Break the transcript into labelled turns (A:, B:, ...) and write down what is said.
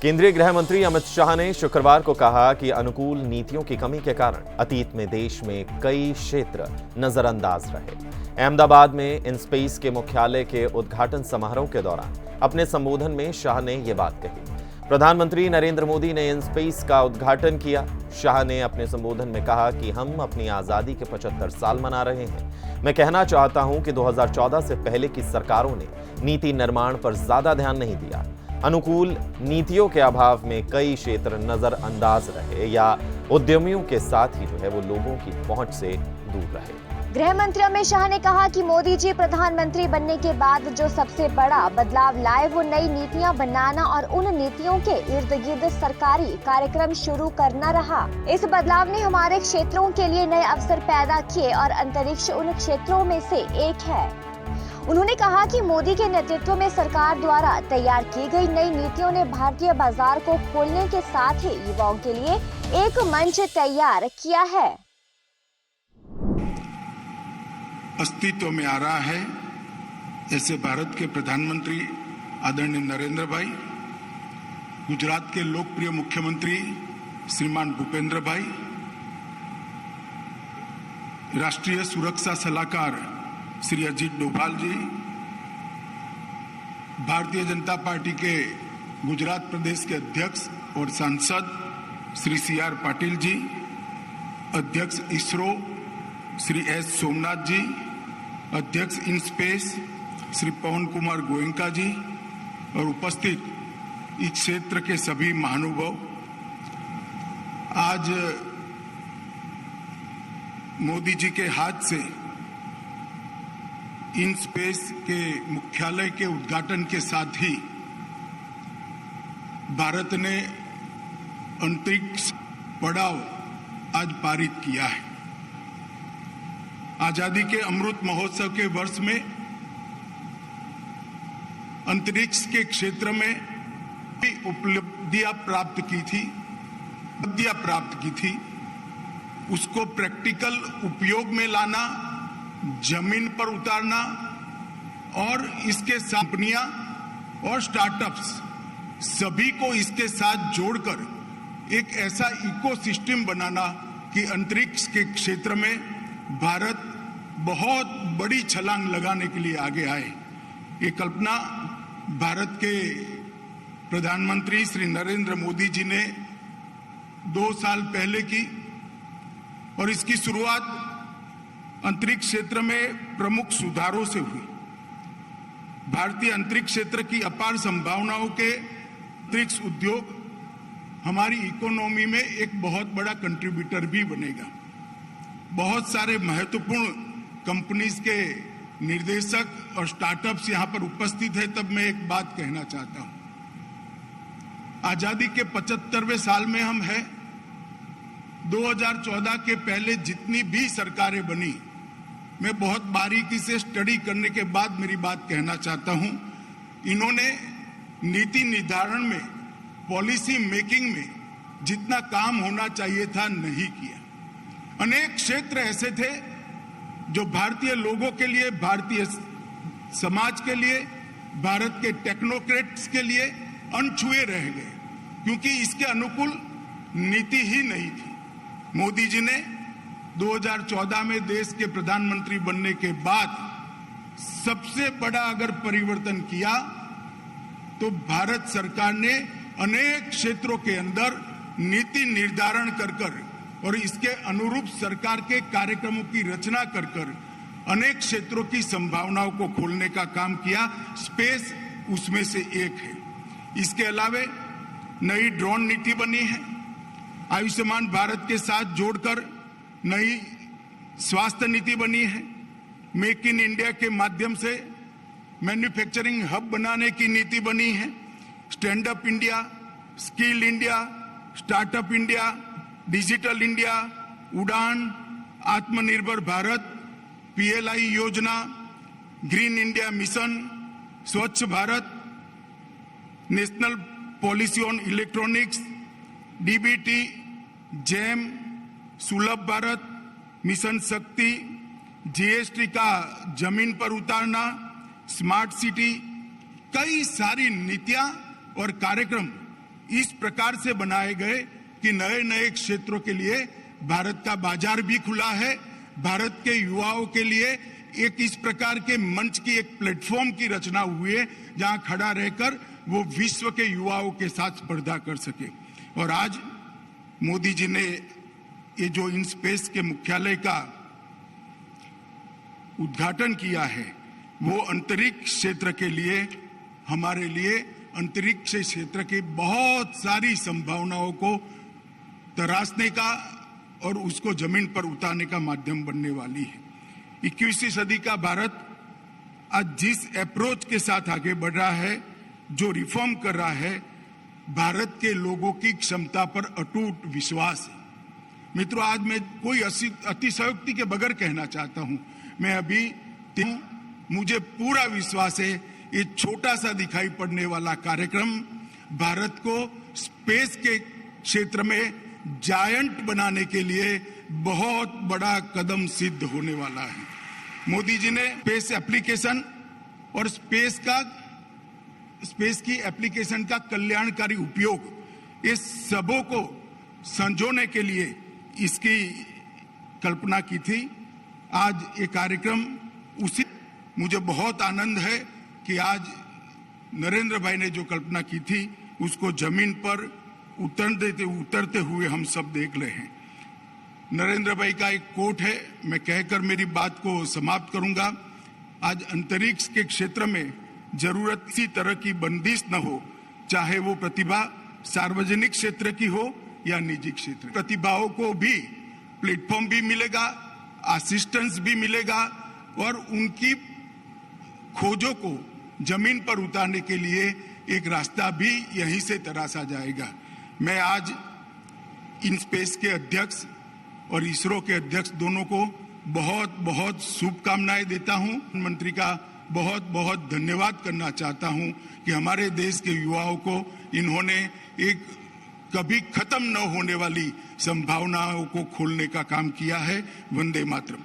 A: केंद्रीय गृह मंत्री अमित शाह ने शुक्रवार को कहा कि अनुकूल नीतियों की कमी के कारण अतीत में देश में कई क्षेत्र नजरअंदाज रहे। अहमदाबाद में इनस्पेस के मुख्यालय के उद्घाटन समारोह के दौरान अपने संबोधन में शाह ने यह बात कही। प्रधानमंत्री नरेंद्र मोदी ने इनस्पेस का उद्घाटन किया। शाह ने अपने संबोधन में कहा कि हम अपनी आजादी के 75 साल मना रहे हैं। मैं कहना चाहता हूं कि 2014 से पहले की सरकारों ने नीति निर्माण पर ज्यादा ध्यान नहीं दिया। अनुकूल नीतियों के अभाव में कई क्षेत्र नजरअंदाज रहे या उद्यमियों के साथ ही वो लोगों की पहुंच से दूर रहे।
B: गृह मंत्री अमित शाह ने कहा कि मोदी जी प्रधानमंत्री बनने के बाद जो सबसे बड़ा बदलाव लाए वो नई नीतियां बनाना और उन नीतियों के इर्द गिर्द सरकारी कार्यक्रम शुरू करना रहा। इस बदलाव ने हमारे क्षेत्रों के लिए नए अवसर पैदा किए और अंतरिक्ष उन क्षेत्रों में से एक है। उन्होंने कहा कि मोदी के नेतृत्व में सरकार द्वारा तैयार की गई नई नीतियों ने भारतीय बाजार को खोलने के साथ ही युवाओं के लिए एक मंच तैयार किया है।
C: अस्तित्व में आ रहा है ऐसे भारत के प्रधानमंत्री आदरणीय नरेंद्र भाई, गुजरात के लोकप्रिय मुख्यमंत्री श्रीमान भूपेंद्र भाई, राष्ट्रीय सुरक्षा सलाहकार श्री अजीत डोभाल जी, भारतीय जनता पार्टी के गुजरात प्रदेश के अध्यक्ष और सांसद श्री CR पाटिल जी, अध्यक्ष इसरो श्री S सोमनाथ जी, अध्यक्ष इनस्पेस श्री पवन कुमार गोयनका जी और उपस्थित इस क्षेत्र के सभी महानुभाव, आज मोदी जी के हाथ से इनस्पेस के मुख्यालय के उद्घाटन के साथ ही भारत ने अंतरिक्ष पड़ाव आज पारित किया है। आजादी के अमृत महोत्सव के वर्ष में अंतरिक्ष के क्षेत्र में उपलब्धियां प्राप्त की थी, उसको प्रैक्टिकल उपयोग में लाना, जमीन पर उतारना और इसके कंपनियां और स्टार्टअप्स सभी को इसके साथ जोड़कर एक ऐसा इकोसिस्टम बनाना कि अंतरिक्ष के क्षेत्र में भारत बहुत बड़ी छलांग लगाने के लिए आगे आए। ये कल्पना भारत के प्रधानमंत्री श्री नरेंद्र मोदी जी ने 2 साल पहले की और इसकी शुरुआत अंतरिक्ष क्षेत्र में प्रमुख सुधारों से हुई। भारतीय अंतरिक्ष क्षेत्र की अपार संभावनाओं के अंतरिक्ष उद्योग हमारी इकोनॉमी में एक बहुत बड़ा कंट्रीब्यूटर भी बनेगा। बहुत सारे महत्वपूर्ण कंपनीज के निर्देशक और स्टार्टअप्स यहां पर उपस्थित है। तब मैं एक बात कहना चाहता हूं, आजादी के 75वें साल में हम हैं। 2014 के पहले जितनी भी सरकारें बनी, मैं बहुत बारीकी से स्टडी करने के बाद मेरी बात कहना चाहता हूं, इन्होंने नीति निर्धारण में, पॉलिसी मेकिंग में जितना काम होना चाहिए था नहीं किया। अनेक क्षेत्र ऐसे थे जो भारतीय लोगों के लिए, भारतीय समाज के लिए, भारत के टेक्नोक्रेट्स के लिए अनछुए रह गए क्योंकि इसके अनुकूल नीति ही नहीं थी। मोदी जी ने 2014 में देश के प्रधानमंत्री बनने के बाद सबसे बड़ा अगर परिवर्तन किया तो भारत सरकार ने अनेक क्षेत्रों के अंदर नीति निर्धारण कर और इसके अनुरूप सरकार के कार्यक्रमों की रचना कर अनेक क्षेत्रों की संभावनाओं को खोलने का काम किया। स्पेस उसमें से एक है। इसके अलावे नई ड्रोन नीति बनी है, आयुष्मान भारत के साथ जोड़कर नई स्वास्थ्य नीति बनी है, मेक इन इंडिया के माध्यम से मैन्युफैक्चरिंग हब बनाने की नीति बनी है, stand up India, skill India, startup India, digital India, Udaan, Atmanirbhar Bharat, PLI योजना, green India mission, Swachh Bharat, national policy on electronics, DBT, GeM, Sulabh Bharat, mission शक्ति, GST का जमीन पर उतारना, स्मार्ट सिटी, कई सारी नीतियां और कार्यक्रम इस प्रकार से बनाए गए कि नए नए क्षेत्रों के लिए भारत का बाजार भी खुला है। भारत के युवाओं के लिए एक इस प्रकार के मंच की, एक प्लेटफॉर्म की रचना हुई है जहां खड़ा रहकर वो विश्व के युवाओं के साथ स्पर्धा कर सके। और आज मोदी जी ने ये जो इन स्पेस के मुख्यालय का उद्घाटन किया है, वो अंतरिक्ष क्षेत्र के लिए, हमारे लिए अंतरिक्ष क्षेत्र की बहुत सारी संभावनाओं को तराशने का और उसको जमीन पर उतारने का माध्यम बनने वाली है। 21वीं सदी का भारत आज जिस अप्रोच के साथ आगे बढ़ रहा है, जो रिफॉर्म कर रहा है, भारत के लोगों की क्षमता पर अटूट विश्वास है। मित्रों, आज मैं कोई अतिशयोक्ति के बगैर कहना चाहता हूं, मैं अभी मुझे पूरा विश्वास है ये छोटा सा दिखाई पड़ने वाला कार्यक्रम भारत को स्पेस के क्षेत्र में जायंट बनाने के लिए बहुत बड़ा कदम सिद्ध होने वाला है। मोदी जी ने स्पेस एप्लीकेशन और स्पेस की एप्लीकेशन का कल्याणकारी उपयोग, इस सबों को संजोने के लिए इसकी कल्पना की थी। आज ये कार्यक्रम उसी, मुझे बहुत आनंद है कि आज नरेंद्र भाई ने जो कल्पना की थी उसको जमीन पर उतरते हुए हम सब देख रहे हैं। नरेंद्र भाई का एक कोट है, मैं कहकर मेरी बात को समाप्त करूंगा। आज अंतरिक्ष के क्षेत्र में जरूरत किसी तरह की बंदिश न हो, चाहे वो प्रतिभा सार्वजनिक क्षेत्र की हो या निजी क्षेत्र। प्रतिभाओं को भी प्लेटफॉर्म भी मिलेगा, असिस्टेंस भी मिलेगा और उनकी खोजों को जमीन पर उतारने के लिए एक रास्ता भी यहीं से तराशा जाएगा। मैं आज इन स्पेस के अध्यक्ष और इसरो के अध्यक्ष दोनों को बहुत बहुत शुभकामनाएं देता हूं। प्रधानमंत्री का बहुत बहुत धन्यवाद करना चाहता हूं कि हमारे देश के युवाओं को इन्होंने एक कभी खत्म न होने वाली संभावनाओं को खोलने का काम किया है। वंदे मातरम।